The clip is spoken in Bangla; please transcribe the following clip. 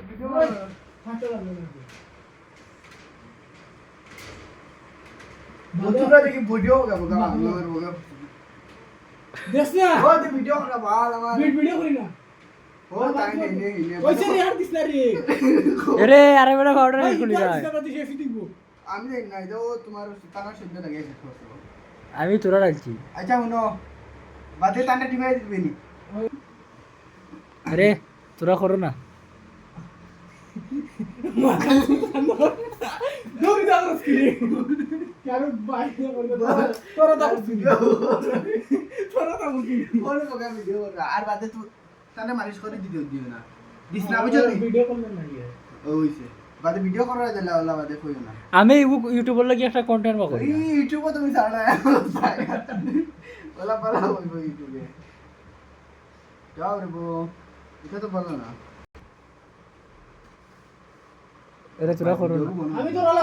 ভিডিও দেখ না ও তো ভিডিও করা ভালো আমার ভিডিও করি না ও তাই নেই ওইছে রে আর দিস না রে আরে আরে বড় অর্ডার করি না আমি দেখ না এটা ও তোমার টাকা শুদ্ধ লাগে আমি তোরা রাখছি আচ্ছা শুনো বাদে টানা টিমাই দিবি নি আরে তোরা করো না দৌড়ি দাও স্ক্রিন কারো বাইরে বলবে তোরা দাও ভিডিও তোরা দাও ওরে বগা ভিডিও আর বাদে তুই টানা মালিশ করে দিও না দিস না বুঝছো ভিডিও করলে না ওইছে বাদে ভিডিও করা দিলা ওলা বাদে কইও না আমি ইউটিউবের লাগি একটা কন্টেন্ট বা করি ইউটিউবে তুমি ছাড়া ওলা পালা হইব ইউটিউবে যাও রে বো এটা তো ভালো না আরে তোরা করো না আমি তো ওলা